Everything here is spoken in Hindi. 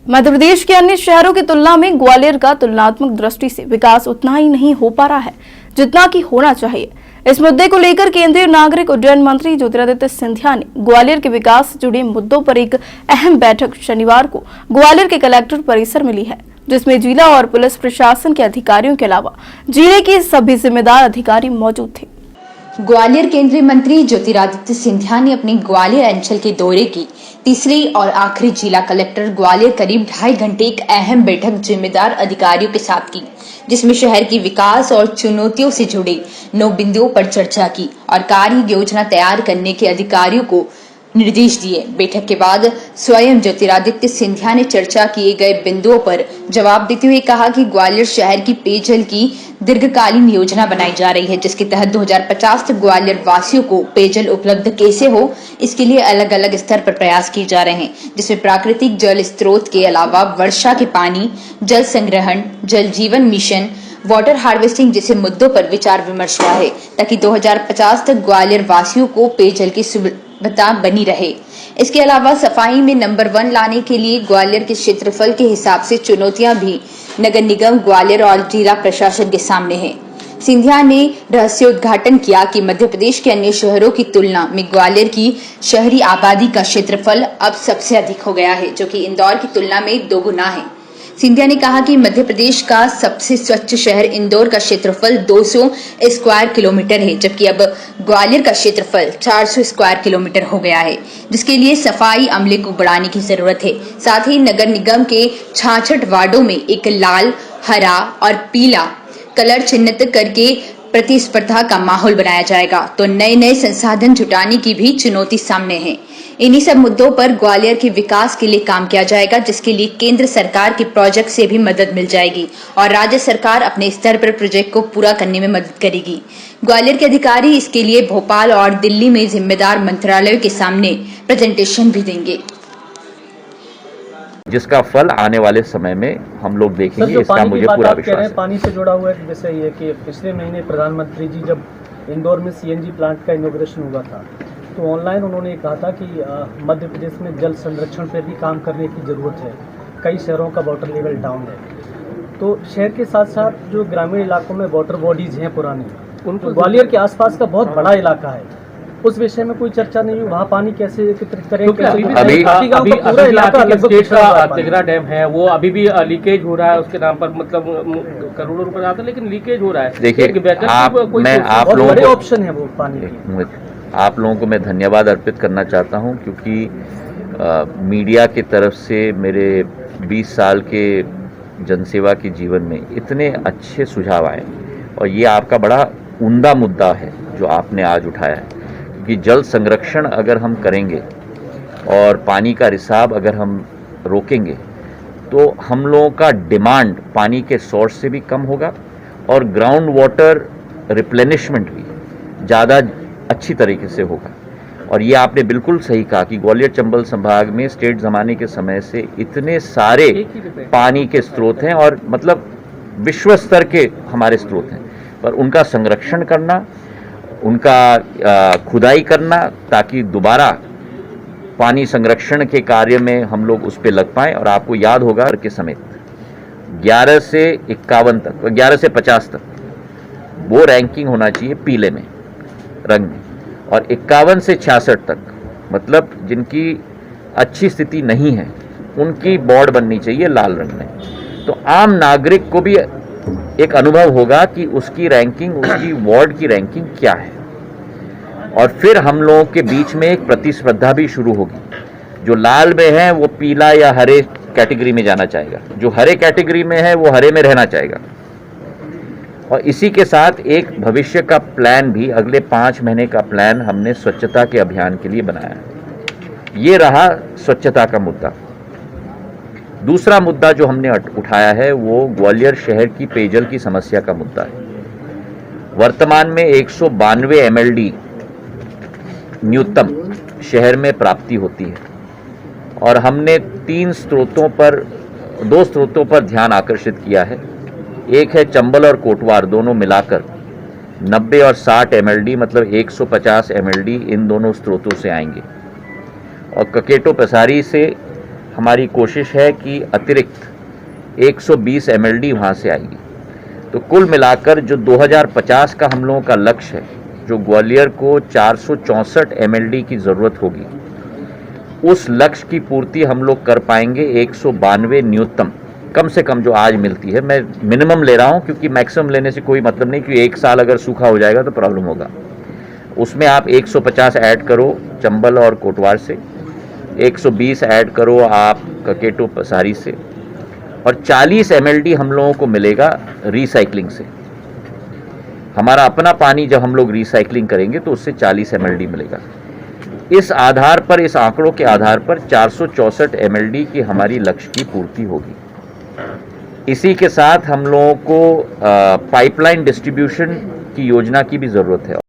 मध्य प्रदेश के अन्य शहरों की तुलना में ग्वालियर का तुलनात्मक दृष्टि से विकास उतना ही नहीं हो पा रहा है जितना कि होना चाहिए। इस मुद्दे को लेकर केंद्रीय नागरिक उड्डयन मंत्री ज्योतिरादित्य सिंधिया ने ग्वालियर के विकास से जुड़े मुद्दों पर एक अहम बैठक शनिवार को ग्वालियर के कलेक्टर परिसर में ली है, जिसमें जिला और पुलिस प्रशासन के अधिकारियों के अलावा जिले के सभी जिम्मेदार अधिकारी मौजूद थे। ग्वालियर केंद्रीय मंत्री ज्योतिरादित्य सिंधिया ने अपने ग्वालियर अंचल के दौरे की तीसरी और आखिरी जिला कलेक्टर ग्वालियर करीब 2.5 घंटे एक अहम बैठक जिम्मेदार अधिकारियों के साथ की, जिसमें शहर की विकास और चुनौतियों से जुड़े 9 बिंदुओं पर चर्चा की और कार्य योजना तैयार करने के अधिकारियों को निर्देश दिए। बैठक के बाद स्वयं ज्योतिरादित्य सिंधिया ने चर्चा किए गए बिंदुओं पर जवाब देते हुए कहा कि ग्वालियर शहर की पेयजल की दीर्घकालीन योजना बनाई जा रही है, जिसके तहत 2050 तक ग्वालियर वासियों को पेयजल उपलब्ध कैसे हो, इसके लिए अलग अलग स्तर पर प्रयास किए जा रहे हैं, जिसमें प्राकृतिक जल स्रोत के अलावा वर्षा के पानी, जल संग्रहण, जल जीवन मिशन, वाटर हार्वेस्टिंग जैसे मुद्दों पर विचार विमर्श हुआ है, ताकि 2050 तक ग्वालियर वासियों को पेयजल की सुविधा बनी रहे। इसके अलावा सफाई में नंबर 1 लाने के लिए ग्वालियर के क्षेत्रफल के हिसाब से चुनौतियां भी नगर निगम ग्वालियर और जिला प्रशासन के सामने है। सिंधिया ने रहस्योद्घाटन किया कि मध्य प्रदेश के अन्य शहरों की तुलना में ग्वालियर की शहरी आबादी का क्षेत्रफल अब सबसे अधिक हो गया है, जो कि इंदौर की तुलना में 2 गुना है। सिंधिया ने कहा कि मध्य प्रदेश का सबसे स्वच्छ शहर इंदौर का क्षेत्रफल 200 स्क्वायर किलोमीटर है, जबकि अब ग्वालियर का क्षेत्रफल 400 स्क्वायर किलोमीटर हो गया है, जिसके लिए सफाई अमले को बढ़ाने की जरूरत है। साथ ही नगर निगम के 66 वार्डों में एक लाल, हरा और पीला कलर चिन्हित करके प्रतिस्पर्धा का माहौल बनाया जाएगा, तो नए संसाधन जुटाने की भी चुनौती सामने है। इन्हीं सब मुद्दों पर ग्वालियर के विकास के लिए काम किया जाएगा, जिसके लिए केंद्र सरकार के प्रोजेक्ट से भी मदद मिल जाएगी और राज्य सरकार अपने स्तर पर प्रोजेक्ट को पूरा करने में मदद करेगी। ग्वालियर के अधिकारी इसके लिए भोपाल और दिल्ली में जिम्मेदार मंत्रालयों के सामने प्रेजेंटेशन भी देंगे, जिसका फल आने वाले समय में हम लोग देखेंगे। इसका मुझे पूरा विश्वास है। पानी से जुड़ा हुआ है, जैसे ये कि पिछले महीने प्रधानमंत्री जी जब इंदौर में सीएनजी प्लांट का इनॉग्रेशन हुआ था, तो ऑनलाइन उन्होंने कहा था कि मध्य प्रदेश में जल संरक्षण पर भी काम करने की ज़रूरत है। कई शहरों का वाटर लेवल डाउन है, तो शहर के साथ साथ जो ग्रामीण इलाकों में वाटर बॉडीज हैं पुरानी, उनको ग्वालियर के आसपास का बहुत बड़ा इलाका है, उस विषय में कोई चर्चा नहीं हुई। वहाँ पानी कैसे एकत्रित करें? तिगरा डैम है, वो अभी भी लीकेज हो रहा है, उसके नाम पर मतलब करोड़ों रुपए आता है, लेकिन लीकेज हो रहा है। देखिए, ऑप्शन है वो पानी की। आप लोगों को मैं धन्यवाद अर्पित करना चाहता हूं, क्योंकि मीडिया की तरफ से मेरे 20 साल के जनसेवा के जीवन में इतने अच्छे सुझाव आए, और ये आपका बड़ा उम्दा मुद्दा है जो आपने आज उठाया है, क्योंकि जल संरक्षण अगर हम करेंगे और पानी का रिसाव अगर हम रोकेंगे, तो हम लोगों का डिमांड पानी के सोर्स से भी कम होगा और ग्राउंड वाटर रिप्लेनिशमेंट भी ज़्यादा अच्छी तरीके से होगा। और ये आपने बिल्कुल सही कहा कि ग्वालियर चंबल संभाग में स्टेट ज़माने के समय से इतने सारे पानी के स्रोत हैं, और मतलब विश्व स्तर के हमारे स्रोत हैं, पर उनका संरक्षण करना, उनका खुदाई करना, ताकि दोबारा पानी संरक्षण के कार्य में हम लोग उस पर लग पाएँ। और आपको याद होगा के समेत 11 से 51 तक, 11 से 50 तक वो रैंकिंग होना चाहिए पीले में रंग में, और 51 से 66 तक मतलब जिनकी अच्छी स्थिति नहीं है उनकी बोर्ड बननी चाहिए लाल रंग में। तो आम नागरिक को भी एक अनुभव होगा कि उसकी रैंकिंग, उसकी वार्ड की रैंकिंग क्या है, और फिर हम लोगों के बीच में एक प्रतिस्पर्धा भी शुरू होगी। जो लाल में है वो पीला या हरे कैटेगरी में जाना चाहेगा, जो हरे कैटेगरी में है वो हरे में रहना चाहेगा। और इसी के साथ एक भविष्य का प्लान भी, अगले 5 महीने का प्लान हमने स्वच्छता के अभियान के लिए बनाया है। ये रहा स्वच्छता का मुद्दा। दूसरा मुद्दा जो हमने उठाया है वो ग्वालियर शहर की पेयजल की समस्या का मुद्दा है। वर्तमान में 192 MLD न्यूनतम शहर में प्राप्ति होती है, और हमने 2 स्रोतों पर ध्यान आकर्षित किया है। एक है चंबल और कोटवार, दोनों मिलाकर 90 और 60 MLD मतलब 150 MLD इन दोनों स्रोतों से आएंगे, और ककेटो पसारी से हमारी कोशिश है कि अतिरिक्त 120 MLD वहाँ से आएगी। तो कुल मिलाकर जो 2050 का हम लोगों का लक्ष्य है, जो ग्वालियर को 464 MLD की ज़रूरत होगी, उस लक्ष्य की पूर्ति हम लोग कर पाएंगे 192 न्यूनतम, कम से कम जो आज मिलती है। मैं मिनिमम ले रहा हूँ क्योंकि मैक्सिमम लेने से कोई मतलब नहीं, क्योंकि एक साल अगर सूखा हो जाएगा तो प्रॉब्लम होगा। उसमें आप 150 ऐड करो चंबल और कोटवार से, 120 ऐड करो आप ककेटो पसारी से, और 40 MLD हम लोगों को मिलेगा रिसाइकलिंग से। हमारा अपना पानी जब हम लोग रिसाइकलिंग करेंगे तो उससे 40 MLD मिलेगा। इस आधार पर, इस आंकड़ों के आधार पर 464 MLD की हमारी लक्ष्य की पूर्ति होगी। इसी के साथ हम लोगों को पाइपलाइन डिस्ट्रीब्यूशन की योजना की भी ज़रूरत है।